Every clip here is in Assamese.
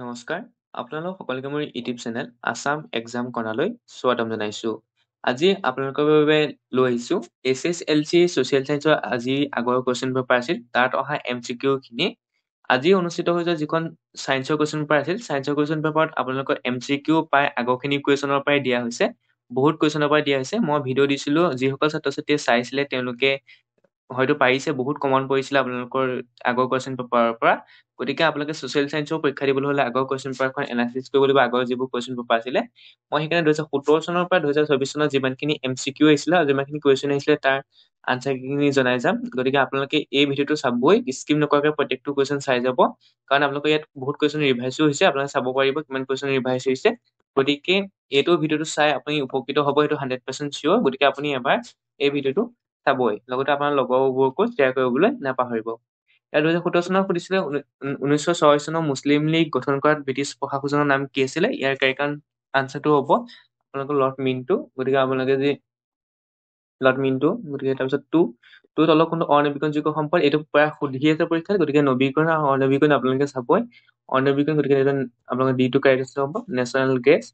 নমস্কাৰ, আপোনালোক সকলোকে মোৰ ইউটিউব চেনেল আছাম এক্সাম কৰ্ণাৰলৈ স্বাগতম জনাইছোঁ। আজি আপোনালোকৰ বাবে লৈ আহিছোঁ SSLC ছ'চিয়েল ছায়েন্সৰ আজি আগৰ কুৱেশ্যন পেপাৰ আছিল তাত অহা MCQ খিনি। আজি অনুষ্ঠিত হৈ যোৱা যিখন ছায়েন্সৰ কুৱেশ্যন পেপাৰ আছিল ছায়েন্সৰ কুৱেশ্যন পেপাৰত আপোনালোকৰ MCQ প্ৰায় আগৰখিনি কুৱেশ্যনৰ পৰাই দিয়া হৈছে। বহুত কুৱেশ্যনৰ পৰাই দিয়া হৈছে। মই ভিডিঅ' দিছিলোঁ, যিসকল ছাত্ৰ ছাত্ৰীয়ে চাইছিলে তেওঁলোকে হয়তো পাৰিছে, বহুত কমন পৰিছিলে আপোনালোকৰ আগৰ কুৱেশ্যন পেপাৰৰ পৰা। গতিকে আপোনালোকে ছ'চিয়েল ছায়েন্সৰ পৰীক্ষা দিবলৈ হ'লে আগৰ কুৱেশ্যন পেপাৰখন এনালাইচিছ কৰিব লাগিব, আগৰ যিবোৰ কুৱেশ্যন পেপাৰ আছিলে। মই সেইকাৰণে 2017 চনৰ পৰা 2024 চনত যিমানখিনি MCQ আহিছিলে আৰু যিমানখিনি কুৱেশ্যন আহিছিলে তাৰ আনচাৰখিনি জনাই যাম। গতিকে আপোনালোকে এই ভিডিঅ'টো চাবই, স্কিপ নকৰাকৈ প্ৰত্যেকটো কুৱেশ্যন চাই যাব। কাৰণ আপোনালোকৰ ইয়াত বহুত কুৱেশ্যন ৰিভাইজো হৈছে, আপোনালোকে চাব পাৰিব কিমান কুৱেশ্যন ৰিভাইজ হৈছে। গতিকে এইটো ভিডিঅ'টো চাই আপুনি উপকৃত হ'ব, সেইটো 100% চিয়ৰ। গতিকে আপুনি এবাৰ এই ভিডিঅ'টো চাবই, লগতে আপোনাৰ লগৰবোৰকো শ্বেয়াৰ কৰিবলৈ নাপাহৰিব। ইয়াত 2017 চনত সুধিছিলে 1906 চনৰ মুছলিম লীগ গঠন কৰাত ব্ৰিটিছ প্ৰশাসকৰ নাম কি আছিলে? ইয়াৰ কাৰেক্ট আনচাৰটো হ'ব আপোনালোকৰ লৰ্ড মিণ্টো। গতিকে আপোনালোকে যি লৰ্ড মিণ্টো, গতিকে তাৰপিছত টুত অলপ কোনো অনবীকৰণযোগ্য সম্পদ, এইটো প্ৰায় সুধি আছে পৰীক্ষাত। গতিকে নবীকৰণ আৰু অনবীকৰণ আপোনালোকে চাবই। অনবীকৰণ, গতিকে আপোনালোকৰ ডিটো কাৰেক্ট হ'ব নেচাৰেল গেছ।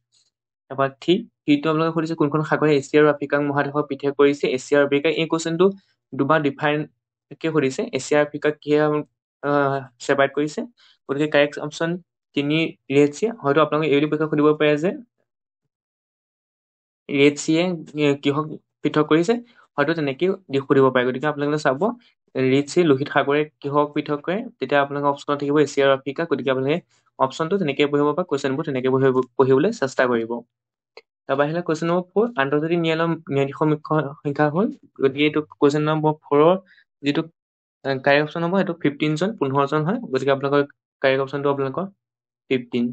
তাৰপৰা থ্ৰীটো আপোনালোকে সুধিছে কোনখন সাগৰে এছিয়া আৰু আফ্ৰিকা মহাদেশক পৃথক কৰিছে? এছিয়া আৰু আফ্ৰিকা, এই কুৱেশ্যনটো দুবাৰ ডিফাৰেণ্টকে সুধিছে। এছিয়া আফ্ৰিকাক কিহে ছেপাৰেট কৰিছে? গতিকে কাৰেক্ট অপশ্যন 3 ৰেড চি। হয়তো আপোনালোকে এই বুলি পৰীক্ষা সুধিব পাৰে যে ৰেড চিয়ে কিহক পৃথক কৰিছে, হয়তো তেনেকেও সুধিব পাৰে। গতিকে আপোনালোকে চাব ৰেড চি লোহিত সাগৰে কিহক পৃথক কৰে, তেতিয়া আপোনালোকৰ অপশ্যনত থাকিব এছিয়া আৰু আফ্ৰিকা। গতিকে আপোনালোকে অপশ্যনটো তেনেকৈ পঢ়িব বা কুৱেশ্যনবোৰ তেনেকৈ পঢ়িবলৈ চেষ্টা কৰিব। তাৰপৰা আহিলে কুৱেশ্যন নম্বৰ 4, আন্তৰ্জাতিক ন্যায়ালয়ৰ ন্যায়াধীশৰ মুখ্য সংখ্যা হ'ল। গতিকে এইটো কুৱেশ্যন নম্বৰ 4ৰ যিটো কাৰেক্ট অপশ্যন হ'ব সেইটো 15 জন, 15 জন হয়। গতিকে আপোনালোকৰ কাৰেক্ট অপশ্যনটো আপোনালোকৰ 15।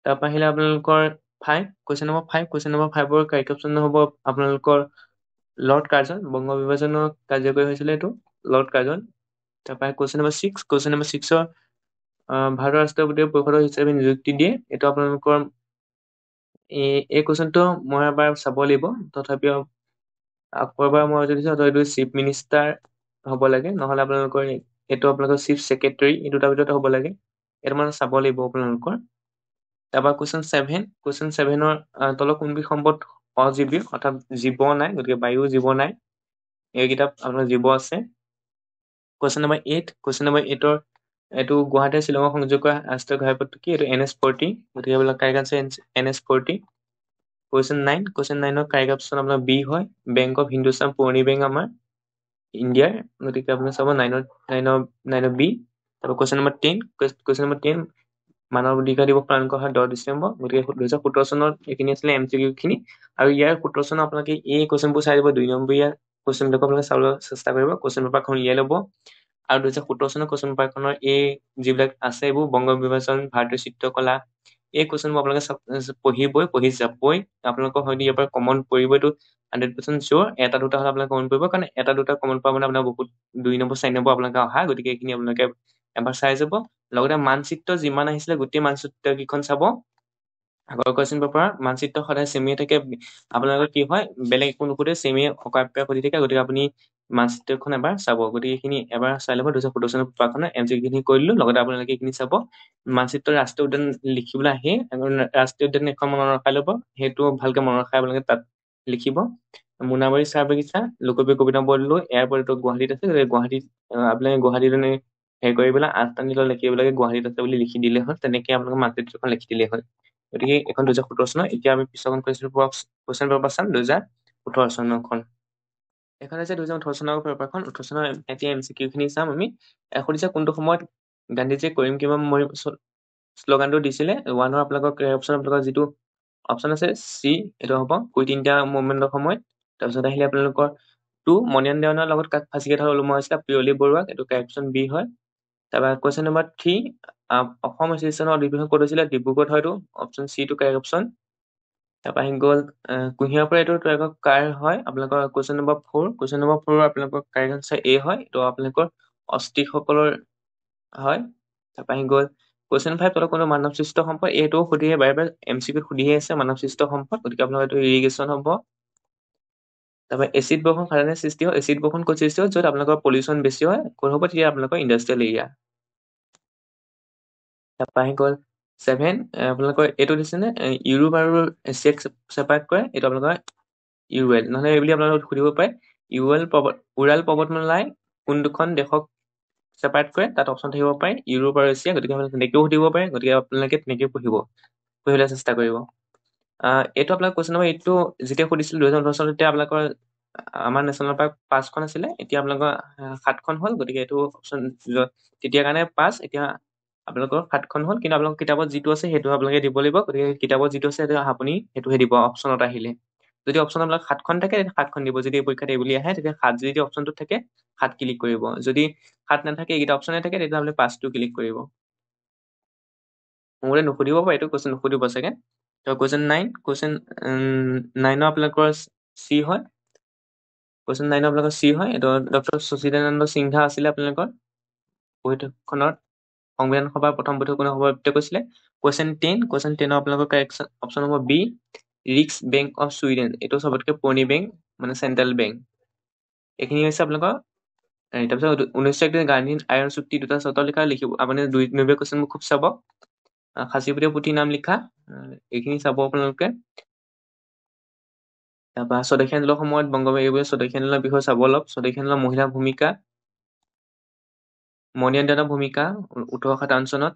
তাৰপৰা আহিলে আপোনালোকৰ 5, কুৱেশ্যন নম্বৰ 5। কুৱেশ্যন নম্বৰ 5ৰ কাৰেক্ট অপশ্যন হ'ব আপোনালোকৰ লৰ্ড কাৰ্জন। বংগ বিভাজনৰ কাৰ্যকৰী হৈছিলে এইটো লৰ্ড কাৰ্জন। তাৰপৰা কুৱেশ্যন নম্বৰ 6, কুৱেশ্যন নম্বৰ 6ৰ ভাৰতৰ ৰাষ্ট্ৰপতিয়ে পৰিষদৰ হিচাপে নিযুক্তি দিয়ে। এইটো আপোনালোকৰ এই কুৱেশ্যনটো মই এবাৰ চাব লাগিব, তথাপিও আকৌ এবাৰ মই যদি চাওঁ এইটো চিফ মিনিষ্টাৰ হ'ব লাগে, নহ'লে আপোনালোকৰ এইটো আপোনালোকৰ চিফ ছেক্ৰেটাৰী, এই দুটাৰ ভিতৰতে হ'ব লাগে। এইটো মানে চাব লাগিব আপোনালোকৰ। তাৰপৰা কুৱেশ্যন 7, কুৱেশ্যন 7ৰ তলত কোনবিধ সম্পদ অজীৱী, অৰ্থাৎ জীৱ নাই, গতিকে বায়ু জীৱ নাই, এইকেইটা আপোনাৰ জীৱ আছে। কুৱেশ্যন নম্বৰ 8, কুৱেশ্যন নম্বৰ 8ৰ এইটো গুৱাহাটী শ্বিলঙক সংযোগ কৰা ৰাষ্ট্ৰীয় ঘাইপথটো কি? এইটো NH40। গতিকে এইবিলাক correct answer NH40। Question 9, question 9ৰ কাৰেক্ট অপশ্যন আপোনাৰ বি হয়। বেংক অফ হিন্দুস্তান পুৰণি বেংক আমাৰ ইণ্ডিয়াৰ। গতিকে আপুনি চাব 9ৰ বি। তাৰপৰা কুৱেশ্যন নম্বৰ 10, কুৱেশ্যন নম্বৰ 10 মানৱ অধিকাৰ দিৱস পালন কৰা হয় 10 ডিচেম্বৰ। গতিকে 2017 চনত এইখিনি আছিলে MCQ খিনি। আৰু ইয়াৰ 17 চনত আপোনালোকে এই কুৱেশ্যনবোৰ চাই দিব, 2 নম্বৰীয়া কুৱেশ্যনবিলাকো আপোনালোকে চাবলৈ চেষ্টা কৰিব। কুৱেশ্যন পেপাৰখন উলিয়াই ল'ব আৰু 2017 চনৰ কুৱেশ্যন পেপাৰখনৰ এই যিবিলাক আছে এইবোৰ বংগ বিভাজন, ভাৰতীয় চিত্ৰকলা, এই কুৱেশ্যনবোৰ আপোনালোকে পঢ়ি যাবই। আপোনালোকৰ হয়তো ইয়াৰ পৰা কমন পৰিব, এইটো 100% চিয়ৰ। এটা দুটা হ'লে আপোনালোকে কমন পৰিব, কাৰণ এটা দুটা কমন পোৱা মানে আপোনাৰ বহুত 2 নম্বৰ 4 নম্বৰ আপোনালোকে অহা। গতিকে এইখিনি আপোনালোকে এবাৰ চাই যাব। লগতে মানচিত্ৰ যিমান আহিছিলে গোটেই মানচিত্ৰ কেইখন চাব। আগৰ কুৱেশ্যন পেপাৰ মানচিত্ৰ সদায় চেমিয়ে থাকে, আপোনালোকৰ কি হয় বেলেগ একো নুসুধে, চেমিয়ে অকাপে সুধি থাকে। গতিকে আপুনি মানচিত্ৰখন এবাৰ চাব। গতিকে এইখিনি এবাৰ চাই ল'ব। 2017 চনৰ পেপাৰখনৰ MCQ খিনি কৰি দিলো, লগতে আপোনালোকে এইখিনি চাব। মানচিত্ৰ ৰাষ্ট্ৰীয় উদ্যান লিখিবলৈ আহে, ৰাষ্ট্ৰীয় উদ্যান এখন মনত ৰখাই ল'ব, সেইটো ভালকে মনত ৰখাই আপোনালোকে তাত লিখিব। মোনাবাৰী চাহ বাগিচা, লোকপ্ৰিয় কবিতা বৰদলৈ, এয়াৰপৰ্ট গুৱাহাটীত আছে। গুৱাহাটীত আপোনালোকে গুৱাহাটীত হেৰি কৰি পেলাই 8টা নীলত লিখিব লাগে গুৱাহাটীত আছে বুলি লিখি দিলে হ'ল। তেনেকে আপোনালোকে মানচিত্ৰখন লিখি দিলে হ'ল। গতিকে এখন 2017 চনৰ। এতিয়া আমি পিছৰ কুৱেশ্যন পেপাৰ চাম 2018 চনৰখন। এখন হৈছে 2018 চনৰ পেপাৰখন। 18 চনৰ এতিয়া MCQ খিনি চাম আমি। সুধিছে কোনটো সময়ত গান্ধীজীয়ে কৰিম কিমান মৰিম শ্লোগানটো দিছিলে। 1ৰ আপোনালোকৰ অপশ্যন, আপোনালোকৰ যিটো অপশ্যন আছে চি, এইটো হ'ব কুইট ইণ্ডিয়া মুভমেণ্টৰ সময়ত। তাৰপিছত আহিলে আপোনালোকৰ 2, মনিয়ান দেৱানৰ লগত কাক ফাঁচি কাটাৰ ওলোমোৱা হৈছিলে? পিয়লি বৰুৱাক, এইটো কাৰেক্ট অপশ্যন বি হয়। তাৰপৰা কুৱেশ্যন নম্বৰ 3, অসম এছ'চিয়েশ্যনৰ অধিৱেশন ক'ত হৈছিলে? ডিব্ৰুগড়ত হয়তো, অপশ্যন চি টো কাৰেক্ট অপশ্যন। তাৰপৰা আহি গ'ল কুঁহিয়াৰ পৰা, এইটো কাৰ হয়? আপোনালোকৰ কুৱেশ্যন নম্বৰ 4, কুৱেশ্যন নম্বৰ 4 আপোনালোকৰ কাৰেক্ট আনচাৰ এ হয়। এইটো আপোনালোকৰ অষ্ট্ৰিকসকলৰ হয়। তাৰপৰা আহি গ'ল কুৱেশ্যন 5, তলত কোনো মানৱ সৃষ্ট সম্পদ, এইটোও সুধিয়ে বাৰে বাৰে MCQ সুধিয়ে আছে মানৱ সৃষ্ট সম্পদ। গতিকে আপোনালোকৰ এইটো ইৰিগেশ্যন হ'ব। তাৰপৰা এচিড বৰষুণ সাধাৰণতে সৃষ্টি হয়, এচিড বৰষুণ ক'ত সৃষ্টি হয়? য'ত আপোনালোকৰ পলিউশ্যন বেছি হয়। ক'ত হ'ব? তেতিয়া আপোনালোকৰ ইণ্ডাষ্ট্ৰিয়েল এৰিয়া। তাৰপৰা আহি গ'ল 7 আপোনালোকৰ এইটো দিছে নে ইউৰোপ আৰু এছিয়াক ছেপাৰেট কৰে, এইটো আপোনালোকৰ ইউএল, নহ'লে এইবুলি আপোনালোকক সুধিব পাৰে উৰাল পৰ্বতমালাই কোন দুখন দেশক ছেপাৰেট কৰে, তাত অপশ্যন থাকিব পাৰে ইউৰোপ আৰু এছিয়া, গতিকে আপোনালোকে তেনেকেও সুধিব পাৰে, গতিকে আপোনালোকে তেনেকেও পঢ়িবলৈ চেষ্টা কৰিব। এইটো আপোনালোক কুৱেশ্যন নম্বৰ এইটো যেতিয়া সুধিছিল 2018 চনত, তেতিয়া আপোনালোকৰ আমাৰ নেশ্যনেল পাৰ্ক 5খন আছিলে, এতিয়া আপোনালোকৰ 7খন হ'ল, গতিকে এইটো অপশ্যন তেতিয়া কাৰণে 5, এতিয়া আপোনালোকৰ 7খন হ'ল, কিন্তু আপোনালোকৰ কিতাপত যিটো আছে সেইটো আপোনালোকে দিব লাগিব, গতিকে কিতাপত যিটো আছে সেইটো আপুনি সেইটোহে দিব অপশ্যনত আহিলে। যদি অপশ্যন আপোনালোক 7খন থাকে তেতিয়া 7খন দিব, যদি এই পৰীক্ষাত এইবুলি আহে তেতিয়া 7 যদি অপশ্যনটো থাকে 7 ক্লিক কৰিব, যদি 7 নাথাকে এইকেইটা অপশ্যনে থাকে তেতিয়াহ'লে 5টো ক্লিক কৰিব। মোৰে নুসুধিব পাৰে, এইটো কুৱেশ্যন নুসুধিব চাগে। তো কুৱেশ্যন 9 আপোনালোকৰ চি হয়, কুৱেশ্যন 9 আপোনালোকৰ চি হয়, এইটো ডক্টৰ সচিদানন্দ সিনহা আছিলে আপোনালোকৰ বৈঠকখনৰ সংবিধান সভাৰ প্ৰথম বৈঠকখনৰ সভাপতিত্ব কৰিছিলে। কুৱেশ্যন 10 আপোনালোকৰ correct option number B, Riksbank of Sweden, এইটো চবতকে পুৰণি বেংক, মানে চেণ্ট্ৰেল বেংক। এইখিনি হৈছে আপোনালোকৰ তাৰপিছত 1901 গান্ধী আইৰণ চুক্তি দুটা চৰ্ত লিখা লিখিব, আপুনি 2 নম্বৰ কুৱেশ্যন খুব চাব। সাঁচিপুটীয়া পুথি নাম লিখা, এইখিনি চাব আপোনালোকে। তাৰপৰা স্বদেশী আন্দোলনৰ সময়ত বংগবন্ধু স্বদেশী আন্দোলনৰ বিষয়ে চাব অলপ, স্বদেশী আন্দোলনৰ মহিলাৰ ভূমিকা, মণিৰঞ্জনৰ ভূমিকা 1857 চনত,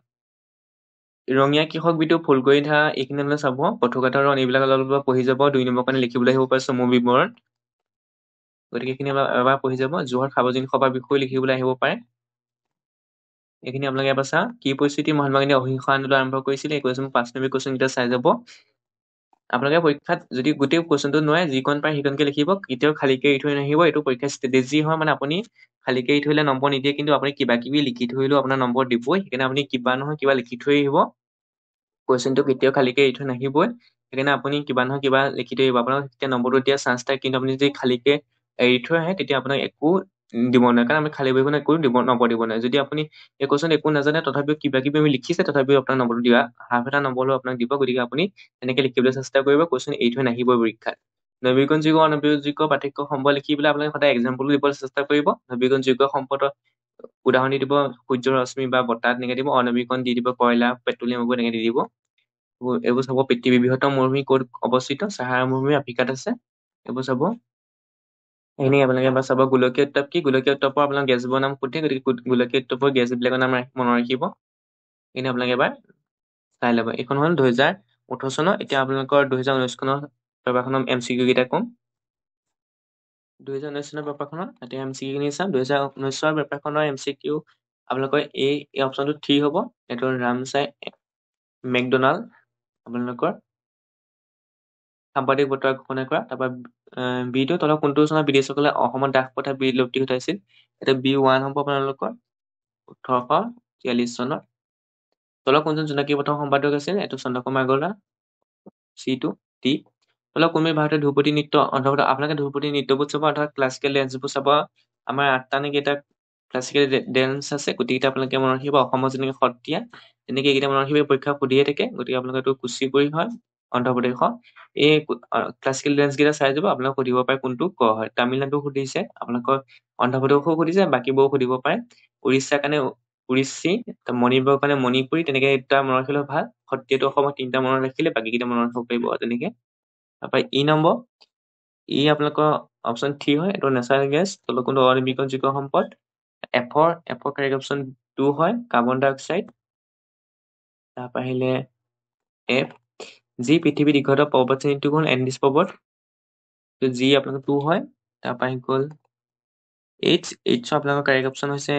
ৰঙীয়া কৃষক বিদ্ৰোহ, ফুলকৰি ধাৰা, এইখিনি আপোনালোকে চাব। পথুঘাটৰ ৰণ, এইবিলাক অলপ পঢ়ি যাব, 2 নম্বৰ কাৰণে লিখিবলৈ আহিব পাৰে চমু বিৱৰণ, গতিকে এইখিনি এবাৰ পঢ়ি যাব। যোৰহাট সাৰ্বজনীন সভাৰ বিষয়ে লিখিবলৈ আহিব পাৰে, এইখিনি আপোনালোকে এবাৰ চাওক। কি পৰিস্থিতি মহাত্মা গান্ধীয়ে অহিংসা আন্দোলন আৰম্ভ কৰিছিলে, এই কুৱেশ্যন 5 নম্বৰ কুৱেশ্যন কেইটা চাই যাব। আপোনালোকে পৰীক্ষাত যদি গোটেই কুৱেশ্যনটো নোৱাৰে যিকণ পাৰে সেইকণকে লিখিব, কেতিয়াও খালীকে এৰি থৈ নাহিব, এইটো পৰীক্ষাৰ ষ্ট্ৰেটেজি হয়, মানে আপুনি খালীকে এৰি থৈ আহিলে নম্বৰ নিদিয়ে, কিন্তু আপুনি কিবা কিবি লিখি থৈ আহিলেও আপোনাৰ নম্বৰ দিবই, সেইকাৰণে আপুনি কিবা নহয় কিবা লিখি থৈ আহিব। কুৱেশ্যনটো কেতিয়াও খালীকে এৰি থৈ নাহিবই, সেইকাৰণে আপুনি কিবা নহয় কিবা লিখি থৈ আহিব, আপোনাক তেতিয়া নম্বৰটো দিয়া চান্স থাকে। কিন্তু আপুনি যদি খালীকে এৰি থৈ আহে তেতিয়া আপোনাক একো দিব নোৱাৰে, কাৰণ আমি খালী বহিখনে একো নম্বৰ দিব নোৱাৰে। যদি আপুনি এই কুৱেশ্যন একো নাজানে তথাপিও কিবা কিবি আমি লিখিছে, তথাপিও আপোনাৰ নম্বৰটো দিয়া হাফ এটা নম্বৰ আপোনাক দিব, গতিকে আপুনি তেনেকে লিখিবলৈ চেষ্টা কৰিব, কুৱেশ্যন এৰি থৈ নাহিবই পৰীক্ষাত। নবীকৰণযোগ্য অনবীকৰণযোগ্য পাৰ্থক্য সম্পৰ্ক লিখি পেলাই আপোনালোকে সদায় এক্সাম্পল দিবলৈ চেষ্টা কৰিব। নবীকৰণযোগ্য সম্পদৰ উদাহৰণ দি দিব, সূৰ্য ৰশ্মি বা বতাহ তেনেকে দিব, অনবীকৰণ দি দিব কয়লা, পেট্ৰলিয়াম এইবোৰ তেনেকে দি দিব। এইবোৰ চাব। পৃথিৱীৰ বৃহত্তম মৰুভূমি ক'ত অৱস্থিত, চাহাৰা মৰুভূমি আফ্ৰিকাত আছে, এইবোৰ চাব। এনেই আপোনালোকে এবাৰ চাব গোলকীয় উত্তাপ কি, গোলকীয় উত্তাপৰ আপোনাক গেছবোৰৰ নাম সোধে, গতিকে গোলকীয় উত্তাপৰ গেছবিলাকৰ নাম মনত ৰাখিব, এনে আপোনালোকে এবাৰ চাই ল'ব। এইখন হ'ল 2018 চনৰ। এতিয়া আপোনালোকৰ 2019 চনৰ পেপাৰখনৰ MCQ কেইটা কম। 2019 চনৰ পেপাৰখনৰ এতিয়া MCQ খিনি চাম। 2019 চনৰ পেপাৰখনৰ MCQ আপোনালোকৰ এই অপশ্যনটো 3 হ'ব, এইটো ৰামচাই মেকডনাল্ড আপোনালোকৰ সাম্প্ৰতিক বঁটা ঘোষণা কৰা। তাৰপৰা বিটো তলত কোনটো চনত ব্ৰিটিছসকলে অসমত দাস প্ৰথা বিলুপ্তি ঘটাইছিল, এইটো B1 হ'ব আপোনালোকৰ 1843 চনত। তলত কোনজন জোনাকী পথৰ সম্পাদক আছিল, এইটো চন্দ্ৰকুমাৰ আগৰৱালা, C2 D। তলত কোনবিধ ভাৰতীয় ধ্ৰুপদী নৃত্য অন্তৰ্গত, আপোনালোকে ধ্ৰুপদী নৃত্যবোৰ চাব, অৰ্থাৎ ক্লাছিকেল ডেন্সবোৰ চাব। আমাৰ 8টা নে কেইটা ক্লাছিকেল ডেন্স আছে, গোটেইকেইটা আপোনালোকে মনত ৰাখিব। অসমৰ যেনেকে সত্ৰীয়া তেনেকে এইকেইটা মনত ৰাখিব, পৰীক্ষা সুধিয়ে থাকে, গতিকে আপোনালোকে এইটো কুচিপুড়ি হয় অন্ধ্ৰপ্ৰদেশৰ। এই ক্লাছিকেল ডেন্স কেইটা চাই যাব, আপোনালোকে সুধিব পাৰে কোনটো ক হয়। তামিলনাডু সুধিছে, আপোনালোকৰ অন্ধ্ৰপ্ৰদেশো সুধিছে, বাকীবোৰো সুধিব পাৰে। উৰিষ্যাৰ কাৰণে উৰিষ্যি, মণিপুৰৰ কাৰণে মণিপুৰী, তেনেকে এটা মনত ৰাখিলে ভাল। সত্ৰীয়াটো অসমত 3টা মনত ৰাখিলে বাকীকেইটা মনত ৰাখিব পাৰিব তেনেকে। তাৰপৰা নম্বৰ আপোনালোকৰ অপশ্যন 3 হয়, এইটো নেচাৰেল গেছ, তলত কোনটো অনবীকৰণযোগ্য সম্পদ। এফৰ কাৰেক্ট অপশ্যন 2 হয়, কাৰ্বন ডাই অক্সাইড। তাৰপৰা আহিলে এফ, যি পৃথিৱীৰ দীৰ্ঘতম পৰ্বত শ্ৰেণীটো হ'ল এণ্ডিছ পৰ্বত, যি আপোনালোকৰ 2 হয়। তাৰপৰা আহি গ'ল এইচৰ আপোনালোকৰ কাৰেক্ট অপশ্যন হৈছে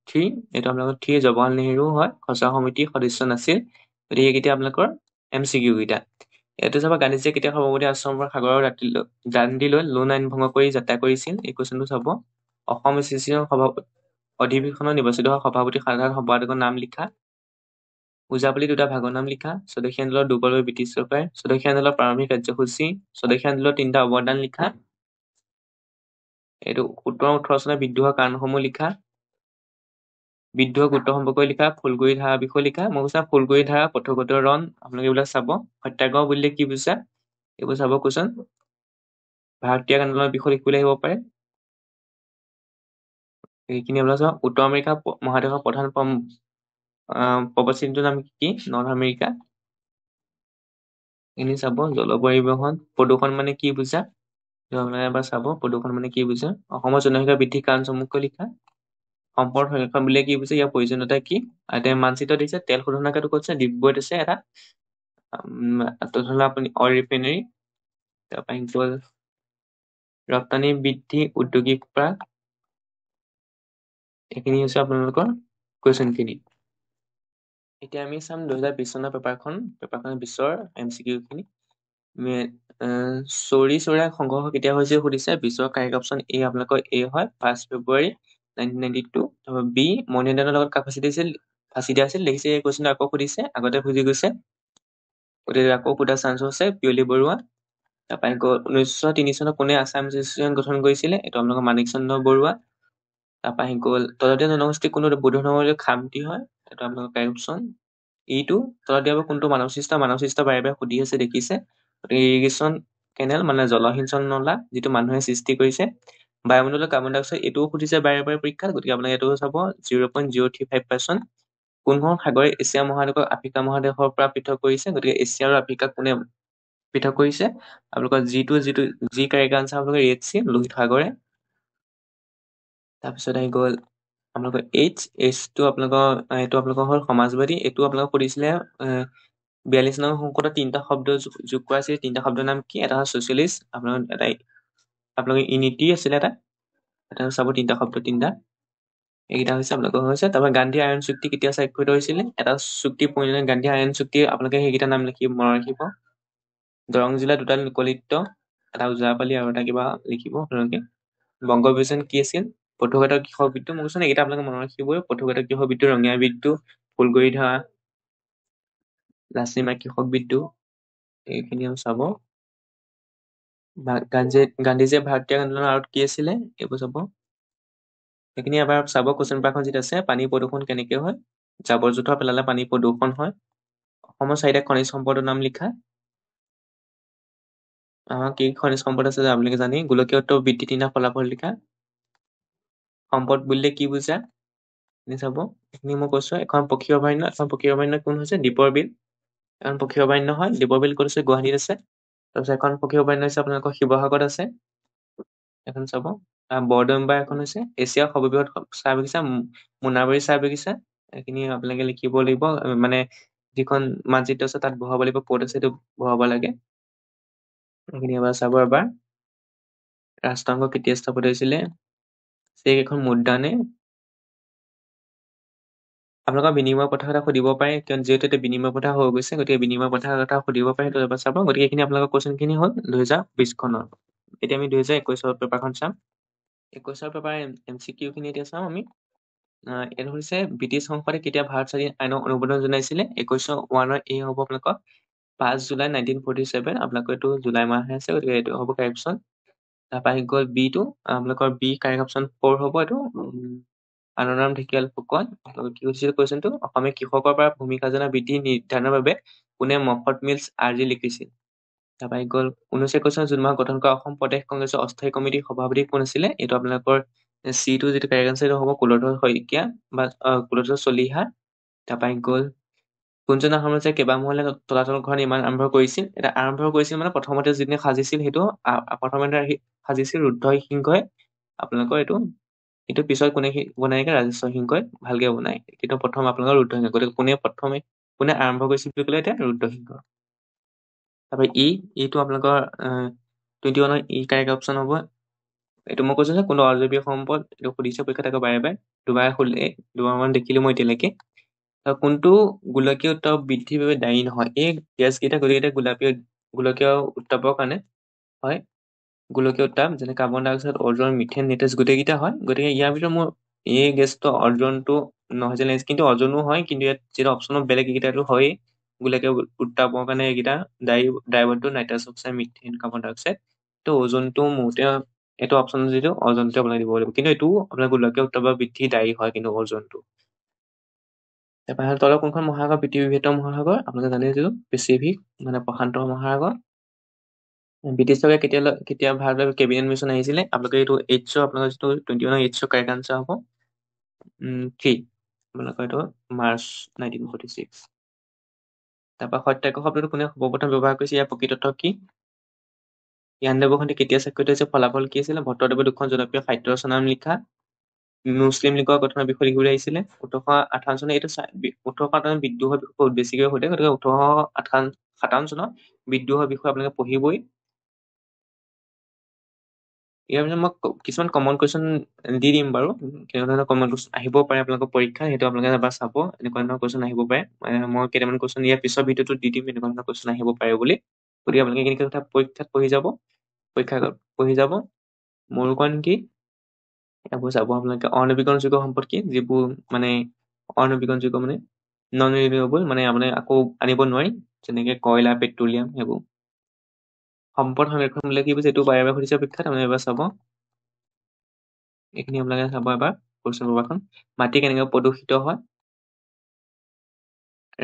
3, এইটো আপোনালোকৰ 3 জৱাহৰলাল নেহৰু হয়, খচৰা সমিতিৰ সদস্য নাছিল, গতিকে এইকেইটা আপোনালোকৰ MCQ কেইটা। এইটো চাব, গান্ধীজীয়ে কেতিয়া সবৰমতী আশ্ৰমৰ পৰা সাগৰৰ দাণ্ডি লৈ লোণ আইন ভংগ কৰি যাত্ৰা কৰিছিল, এই কুৱেশ্যনটো চাব। অসম এছ'চিয়েশ্যন অধিৱেশনত নিৰ্বাচিত হোৱা সভাপতি সাধাৰণ সম্পাদকৰ নাম লিখা। ওজাপালি দুটা ভাগৰ নাম লিখা। স্বদেশী আন্দোলনৰ দুৰ্বল হৈ ব্ৰিটিছ চৰকাৰে। স্বদেশী আন্দোলনৰ প্ৰাৰম্ভিক কাৰ্যসূচী। স্বদেশী আন্দোলনৰ 3টা অৱদান লিখা। এইটো 1718 চনৰ বিদ্ৰোহৰ কাৰণসমূহ লিখা। বিদ্ৰোহ গোত্ৰৰ সম্পৰ্কে লিখা। ফুলগুৰি ধাৰাৰ বিষয়ে লিখা। মই কৈছা ফুলগুৰি ধাৰা, পথুঘাটৰ ৰণ, আপোনালোকে এইবিলাক চাব। সত্যাগ্ৰহ বুলিলে কি বুজা, এইবোৰ চাব কুৱেশ্যন। ভাৰতীয় আন্দোলনৰ বিষয়ে লিখিবলৈ আহিব পাৰে, এইখিনি আপোনালোকে চাব। উত্তৰ আমেৰিকা মহাদেশৰ প্ৰধান পৰ্বত শ্ৰেণীটোৰ নাম কি? North America. এনে চাব জলপৰিবহন প্ৰদূষণ মানে কি বুজা? আপোনালোকে এবাৰ চাব প্ৰদূষণ মানে কি বুজা? অসমৰ জনসংখ্যা বৃদ্ধিৰ কাৰণ সমূহকৈ লিখা। সম্পদ সংৰক্ষণ বুলিলে কি বুজে? ইয়াৰ প্ৰয়োজনীয়তা কি? এতিয়া মানচিত্ৰ দিছে, তেল শোধনাগাৰটো ক'ত আছে? ডিগবৈত আছে এটা। তথা আপুনি অইল ৰিফাইনেৰী, তাৰপৰা আহি গ'ল ৰপ্তানি বৃদ্ধি উদ্যোগিক প্ৰাক। এইখিনি হৈছে আপোনালোকৰ কুৱেশ্যন খিনি। এতিয়া আমি চাম 2020 চনৰ পেপাৰখন বিশ্বৰ MCQ খিনি। চৌৰি চৌৰা সংঘৰ্ষ কেতিয়া হৈছিল সুধিছে। বিশ্বৰ কাৰেক্ট অপশ্যন এ আপোনালোকৰ এ হয় 1 ফেব্ৰুৱাৰী 1992। তাৰপৰা বি মণিদানৰ লগত কাক ফাঁচি দিছিল? ফাঁচি দিয়া আছিল। দেখিছে এই কুৱেশ্যনটো আকৌ সুধিছে, আগতে সুধি গৈছে, গতিকে আকৌ সোধা চান্স আছে পিয়লি বৰুৱা। তাৰপৰা আহি গ'ল 1903 চনত কোনে আছাম এছ'চিয়েশ্যন গঠন কৰিছিলে? এইটো আপোনালোকৰ মাণিক চন্দ্ৰ বৰুৱা। তাৰপৰা আহি গ'ল তলতীয়া জনগোষ্ঠী কোনো বৌদ্ধ ধৰ্মৰ খামতি হয়? এইটো আপোনালোকৰ কাৰেক্ট অপশ্যন। এইটো তলতীয়া কোনটো মানৱ সৃষ্ট বাৰে বাৰে সুধি আছে দেখিছে। গতিকে ইৰিগেশ্যন কেনেল মানে জলসিঞ্চন নলা যিটো মানুহে সৃষ্টি কৰিছে। বায়ুমণ্ডলৰ কাৰ্বন ডাই অক্সাইড এইটোও সুধিছে বাৰে বাৰে পৰীক্ষাত। গতিকে আপোনালোকে এইটো চাব 0.035%। কোনখন সাগৰে এছিয়া মহাদেশক আফ্ৰিকা মহাদেশৰ পৰা পৃথক কৰিছে? গতিকে এছিয়া আৰু আফ্ৰিকাক কোনে পৃথক কৰিছে? আপোনালোকৰ যি কাৰেক্ট আনচাৰ আপোনালোকৰ ৰেড চি লোহিত সাগৰে। তাৰপিছত আহি গ'ল আপোনালোকৰ এইচটো আপোনালোকৰ হ'ল সমাজবাদী। এইটো আপোনালোকক সুধিছিলে 42 নং সংকটত 3টা শব্দ যোগ কৰা আছিল। 3টা শব্দৰ নাম কি? এটা হ'ল ছচিয়েলিষ্ট, আপোনালোকৰ ইউনিটি আছিলে এটা চাব 3টা শব্দ 3টা। এইকেইটা হৈছে আপোনালোকৰ হৈছে। তাৰপৰা গান্ধী আইৰণ চুক্তি কেতিয়া স্বাক্ষৰিত হৈছিলে? এটা চুক্তি প্ৰয়োজনীয় গান্ধী আইৰণ চুক্তি আপোনালোকে সেইকেইটা নাম লিখিব মনত ৰাখিব। দৰং জিলা 2টা লোকনৃত্য, এটা ওজাপালি আৰু এটা কিবা লিখিব আপোনালোকে। বংগবিভূষণ কি আছিল? পথুঘাতৰ কৃষক বিদ্ৰোহ। মই কৈছো এইকেইটা আপোনালোকে মনত ৰাখিবই। পথুঘাতৰ কৃষক বিদ্ৰোহ, ৰঙিয়া বিদ্ৰোহ, ফুলগুৰি ধৰা, লাচিমা কৃষক বিদ্ৰোহ। এইখিনি চাব। গান্ধীজীয়ে ভাৰতীয় আন্দোলনৰ আঁৰত কি আছিলে? এইবোৰ চাব। সেইখিনি এবাৰ চাব। কুৱেশ্যন পেপাৰখন যিটো আছে পানী প্ৰদূষণ কেনেকে হয়? জাবৰ জোথৰ পেলালে পানী প্ৰদূষণ হয়। অসমৰ 4টা খনিজ সম্পদৰ নাম লিখা। কি খনিজ সম্পদ আছে আপোনালোকে জানি? গোলকীয় উত্তাপ বৃদ্ধি 3টা ফলাফল লিখা। সম্পদ বুলিলে কি বুজা? চাব। এইখিনি মই কৈছো। এখন পক্ষী অভয়াৰণ্য কোন হৈছে? দীপৰ বিল। এখন পক্ষী অভয়াৰণ্য হয়। দীপৰ বিল ক'ত আছে? গুৱাহাটীত আছে। তাৰপিছত এখন পক্ষী অভয়াৰণ্য হৈছে আপোনালোকৰ শিৱসাগৰত আছে। এখন চাব। বৰদৈচিলা এখন হৈছে এছিয়াৰ সৰ্ববৃহৎ চাহ বাগিচা মোনাবাৰী চাহ বাগিচা। এইখিনি আপোনালোকে লিখিব লাগিব। মানে যিখন মানচিত্ৰ আছে তাত বহাব লাগিব, ক'ত আছে সেইটো বহাব লাগে। এইখিনি এবাৰ চাব। এবাৰ ৰাষ্ট্ৰসংঘ কেতিয়া স্থাপিত হৈছিলে? সেইকেইখন মুদ্ৰা নে? আপোনালোকৰ বিনিময় প্ৰথাৰ কথা সুধিব পাৰে, কিয়নো যিহেতু এতিয়া বিনিময় প্ৰথা হৈ গৈছে, গতিকে বিনিময় প্ৰথাৰ কথা সুধিব পাৰে, সেইটো এবাৰ চাব। গতিকে এইখিনি আপোনালোকৰ কুৱেশ্যন খিনি হ'ল 2020 চনৰ। এতিয়া আমি 2021 পেপাৰখন চাম। 21 পেপাৰ MCQ খিনি এতিয়া চাম আমি। এইটো হৈছে ব্ৰিটিছ সংসদে কেতিয়া ভাৰত স্বাধীন আইনক অনুমোদন জনাইছিলে? 21 এ হ'ব আপোনালোকৰ 5 জুলাই 1947। আপোনালোকৰ এইটো জুলাই মাহহে আছে, গতিকে এইটো হ'ব কাৰেক্ট অপশ্যন। তাৰপৰা আহি গ'ল বিটো, আপোনালোকৰ বি কাৰেক্ট অপশ্যন 4 হ'ব এইটো। আনন্দৰাম ঢেকিয়াল ফুকন। কি হৈছিল কুৱেশ্যনটো? অসমীয়া কৃষকৰ পৰা ভূমি খাজনা বৃদ্ধি নিৰ্ধাৰণৰ বাবে কোনে মফত মিলছ আৰ্জি লিখিছিল? তাৰপৰা আহি গ'ল 1921 জুন মাহত গঠন কৰা অসম প্ৰদেশ কংগ্ৰেছৰ অস্থায়ী কমিটিৰ সভাপতি কোন আছিলে? এইটো আপোনালোকৰ চিটো যিটো কাৰেক্ট আনচাৰ হ'ব কুলধৰ শইকীয়া বা কুলধৰ চলিহা। তাৰপৰা আহি গ'ল কোনজন আহোম ৰজাই কেইবামহলীয়া তলাতল ঘৰ নিৰ্মাণ আৰম্ভ কৰিছিল? এটা আৰম্ভ কৰিছিল মানে প্ৰথমতে যিদিনে সাজিছিল সেইটো প্ৰথমতে সাজিছিল ৰুদ্ৰসিংহই। আপোনালোকৰ এইটো পিছত কোনে বনাই? ৰাজেশ্বৰ সিংহই ভালকে বনাই। কিন্তু প্ৰথম আপোনালোকৰ ৰুদ্ৰসিংহ। গতিকে কোনে আৰম্ভ কৰিছিল বুলি ক'লে? এতিয়া ৰুদ্ৰসিংহ। তাৰপৰা ইটো আপোনালোকৰ 21 কাৰেক্ট অপশ্যন হ'ব। এইটো মই কৈছো যে কোনো অজৈৱিক সম্পদ, এইটো সুধিছে পৰীক্ষাত আকৌ বাৰে বাৰে। দুবাৰমান দেখিলো মই এতিয়ালৈকে। কোনটো গোলকীয় উত্তাপ বৃদ্ধিৰ বাবে দায়ী নহয়? এই গেছকেইটা গোটেইকেইটা গোলকীয় উত্তাপৰ কাৰণে হয়। গোলকীয় উত্তাপ যেনে কাৰ্বন ডাই অক্সাইড, অজন, মিথেন, নিউট্ৰেছ গোটেইকেইটা হয়। গতিকে ইয়াৰ ভিতৰত মোৰ এই গেছটো অৰ্জনটো নহয় যেন লাগিছে, কিন্তু অজনো হয়। কিন্তু ইয়াত যিটো অপশ্যনত বেলেগ এইকেইটাটো হয়েই। গোলকীয় উত্তাপৰ কাৰণে এইকেইটা ডাইভাৰটো নাইট্ৰাছ অক্সাইড, মিথেন, কাৰ্বন ডাই অক্সাইড। ত' ওজনটো মোতে এইটো অপশ্যন যিটো অজনটো আপোনাক দিব লাগিব, কিন্তু এইটো আপোনাৰ গোলকীয় উত্তাপৰ বৃদ্ধি দায়ী হয় কিন্তু ওজনটো। তাৰপৰা তলৰ কোনখন মহাসাগৰ পৃথিৱীৰ বৃহত্তম মহাসাগৰ? আপোনালোকে জানিছিল পেচিফিক মানে প্ৰশান্ত মহাসাগৰ। ব্ৰিটিছসকলে কেতিয়া ভাৰতলৈ কেবিনেট মিছন আহিছিলে? আপোনালোকে এইটো আপোনালোকৰ যিটো 21 কাৰেক্ট আনচাৰ হ'ব 3। আপোনালোকৰ এইটো মাৰ্চ 1946। তাৰপৰা সত্যাগ্ৰহ শব্দটো কোনে সৰ্বপ্ৰথম ব্যৱহাৰ কৰিছে, ইয়াৰ প্ৰকৃত অৰ্থ কি? ইয়াণ্ডাবু সন্ধি কেতিয়া স্বাক্ষৰিত হৈছে, ফলাফল কি আছিলে? ভট্টদেৱে দুখন জনপ্ৰিয় সাহিত্য ৰচনা নাম লিখা। মুছলিম লীগৰ গঠনৰ বিষয়ে লিখিবলৈ আহিছিলে। 1858 চনত এইটো 1858 বিদ্ৰোহৰ বিষয়ে বহুত বেছিকৈ সোধে, গতিকে 1857 চনত বিদ্ৰোহৰ বিষয়ে আপোনালোকে পঢ়িবই। ইয়াৰ পিছত মই কিছুমান কমন কুৱেশ্যন দি দিম বাৰু, কেনেকুৱা ধৰণৰ কমন কুৱেশ্যন আহিব পাৰে আপোনালোকৰ পৰীক্ষা, সেইটো আপোনালোকে এবাৰ চাব। এনেকুৱা ধৰণৰ কুৱেশ্যন আহিব পাৰে। মই কেইটামান কুৱেশ্যন ইয়াৰ পিছৰ ভিডিঅ'টোত দি দিম, এনেকুৱা ধৰণৰ কুৱেশ্যন আহিব পাৰে বুলি। গতিকে আপোনালোকে এইখিনি কথা পৰীক্ষাত পঢ়ি যাব, পৰীক্ষাত পঢ়ি যাব। মৰুকণ কি? এইবোৰ চাব আপোনালোকে। অনবীকৰণযোগ্য সম্পদ কি? যিবোৰ মানে অনবীকৰণযোগ্য মানে নন ৰিনিউৱেবল, মানে আপুনি আকৌ আনিব নোৱাৰি, যেনেকে কয়লা, পেট্ৰলিয়াম সেইবোৰ। সম্পদ সংৰক্ষণ বুলি কি বুজিছে, এইটো বাৰে বাৰে সুধিছে পৰীক্ষাত, আপুনি এবাৰ চাব। এইখিনি আপোনালোকে চাব এবাৰ কুৱেশ্যন পেপাৰখন। মাটি কেনেকৈ প্ৰদূষিত হয়?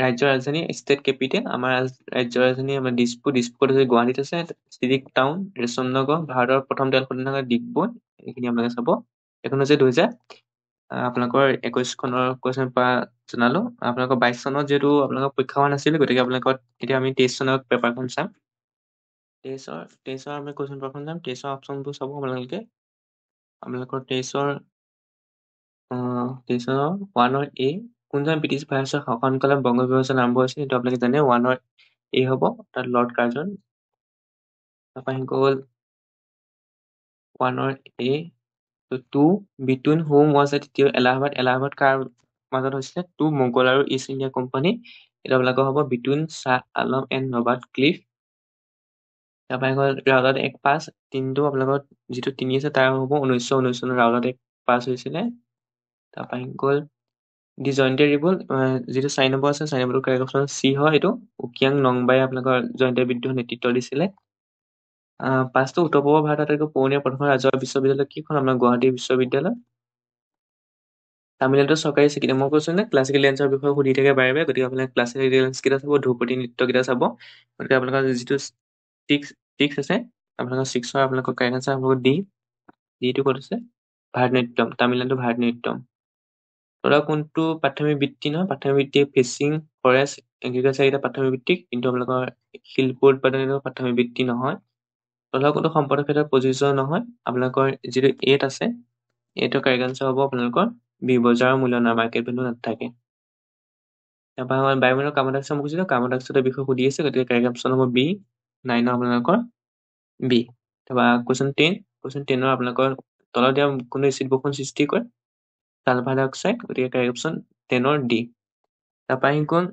ৰাজ্যৰ ৰাজধানী ষ্টেট কেপিটেল, আমাৰ ৰাজ্যৰ ৰাজধানী আমাৰ দিছপুৰ। দিছপুৰত আছে, গুৱাহাটীত আছে চিভিক টাউন। ৰেচম নগৰ, ভাৰতৰ প্ৰথম তেল শোধনাগাৰ ডিগবৈ। এইখিনি আপোনালোকে চাব। এখন হৈছে 2000 আপোনালোকৰ 21 চনৰ কুৱেশ্যন পেপাৰ জনালো। আপোনালোকৰ 22 চনত যিহেতু আপোনালোকৰ পৰীক্ষা হোৱা নাছিল, গতিকে আপোনালোকৰ এতিয়া আমি 23 চনৰ পেপাৰখন চাম। 23ৰ আমি কুৱেশ্যন পেপাৰখন চাম। 23ৰ অপশ্যনবোৰ চাব আপোনালোকে। আপোনালোকৰ 23ৰ 1ৰ এ, কোনজন ব্ৰিটিছ ভাইছৰ শাসনকালত বংগ বিভাজন আৰম্ভ হৈছিল, সেইটো আপোনালোকে জানে। 1ৰ এ হ'ব, তাত লৰ্ড কাৰ্জন। তাৰপৰা আহি গ'ল 1ৰ এ। 2 বিটুইন হুম ৱাজ এ তৃতীয় এলাহাবাদ। এলাহাবাদ কাৰ মাজত হৈছিলে? 2 মোগল আৰু ইষ্ট ইণ্ডিয়া কোম্পানী। এটা আপোনালোকৰ হ'ব between Shah Alam and Nawab cliff. তাৰপৰা আহি গ'ল ৰাউলাট এক পাছ। 3টো আপোনালোকৰ যিটো 3 আছে তাৰ হ'ব 1919 চনত ৰাউলাট এক পাছ হৈছিলে। তাৰপৰা আহি গ'ল দি জয়ন্তীয়া ৰিভল্ট, যিটো 4 নম্বৰ আছে, 4 নম্বৰটো কাৰেক্ট অপশ্যন চি হয়। এইটো উকিয়াং নংবাই আপোনালোকৰ জয়ন্তীয়া বিদ্ৰোহ নেতৃত্ব দিছিলে। 5টো উত্তৰ পূৰ্ব ভাৰতৰ আটাইতকৈ পুৰণি প্ৰথম ৰাজহুৱা বিশ্ববিদ্যালয় কিখন? আপোনাৰ গুৱাহাটী বিশ্ববিদ্যালয়। তামিলনাডুৰ চৰকাৰী স্বীকৃতি, মই কৈছো নে ক্লাছিকেল ডেন্সৰ বিষয়ে সুধি থাকে বাৰে বাৰে, গতিকে আপোনালোকে ক্লাছিকেল ডেন্স কেইটা চাব, ধ্ৰুপদী নৃত্য কেইটা চাব। গতিকে আপোনালোকৰ যিটো 6 আছে, আপোনালোকৰ 6ৰ আপোনালোকৰ কাৰেক্ট আনচাৰ হ'ব ডি। ডিটো ক'ত আছে? ভাৰত নাট্যম, তামিলনাডু ভাৰত নাট্যম। তথা কোনটো প্ৰাথমিক বৃত্তি নহয়? প্ৰাথমিক বৃত্তি ফিচিং, ফৰেষ্ট, এগ্ৰিকালচাৰ কেইটা প্ৰাথমিক ভিত্তিক, কিন্তু আপোনালোকৰ শিল্প উৎপাদন প্ৰাথমিক বৃত্তি নহয়। তথা কোনটো সম্পদৰ ক্ষেত্ৰত প্ৰযোজ্য নহয়? আপোনালোকৰ যিটো 8 আছে, এইটো কাৰেক্ট আনচাৰ হ'ব আপোনালোকৰ বি, বজাৰৰ মূল্য নাই, মাৰ্কেট ভেলু নাথাকে। তাৰপৰা বায়ুমণ্ডলৰ কাৰ্বন ডাই অক্সাইড বুজিলো, কাৰ্বন ডাই অক্সাইডৰ বিষয়ে সুধি আছে, গতিকে কাৰেক্ট অপশ্যন হ'ব বি, 9 আপোনালোকৰ বি। তাৰপৰা কুৱেশ্যন 10, কুৱেশ্যন 10ৰ আপোনালোকৰ তলত দিয়া কোনো এচিড বৰষুণ সৃষ্টি কৰে? ছালফাৰ ডাই অক্সাইড, গতিকে কাৰেক্ট অপশ্যন 10ৰ ডি। তাৰপৰা আহি গ'ল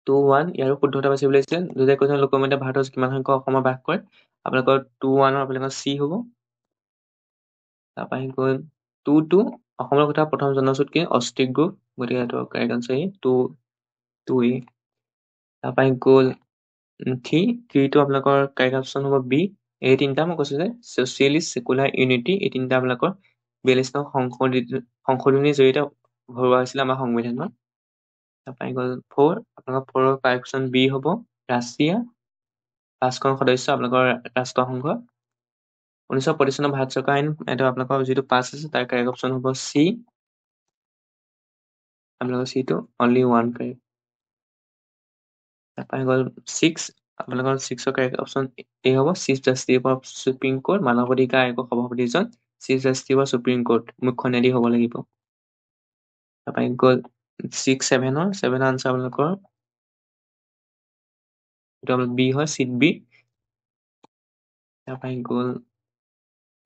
2-1, ইয়াৰো শুদ্ধতা বাচিবলৈ দিছিলে। দুটাই কৈছে লোকমতে ভাৰতৰ কিমান সংখ্যক অসমৰ বাস কৰে? আপোনালোকৰ 2-1ৰ আপোনালোকৰ চি হ'ব। তাৰপৰা আহি গ'ল 2-2, অসমৰ কথা প্ৰথম জনশ্ৰুত কি? অষ্ট্ৰিক গ্ৰুপ, গতিকে এইটো কাৰেক্ট আনচাৰ 2A। তাৰপৰা আহি গ'ল 3টো আপোনালোকৰ কাৰেক্ট অপশ্যন হ'ব বি। এই তিনিটা মই কৈছো যে ছচিয়েলিষ্ট, ছেকুলাৰ, ইউনিটি, এই তিনিটা আপোনালোকৰ 42 নং সংশোধনীৰ জৰিয়তে ভৰোৱা হৈছিলে আমাৰ সংবিধানত। তাৰপৰা আহি গ'ল 4, আপোনালোকৰ 4ৰ কাৰেক্ট অপশ্যন বি হ'ব। ৰাছিয়া 5খন সদস্য আপোনালোকৰ ৰাষ্ট্ৰসংঘ। 1925 চনৰ ভাৰত চৰকাৰ আইন, এইটো আপোনালোকৰ যিটো 5 আছে তাৰ কাৰেক্ট অপশ্যন হ'ব চি। আপোনালোকৰ চিটো অনলি 1 কাৰেক্ট। তাৰপৰা আহি গ'ল 6, আপোনালোকৰ 6ৰ কাৰেক্ট অপশ্যন এ হ'ব। Chief Justice of Supreme Court, মানৱ অধিকাৰ আয়োগৰ সভাপতিজন Chief Justice of Supreme Court, মুখ্য ন্যায়াধীশ হ'ব লাগিব। তাৰপৰা আহি গ'ল 7ৰ আনচাৰ আপোনালোকৰ বি হয়, চিট বি। তাৰপৰা আহি গ'ল,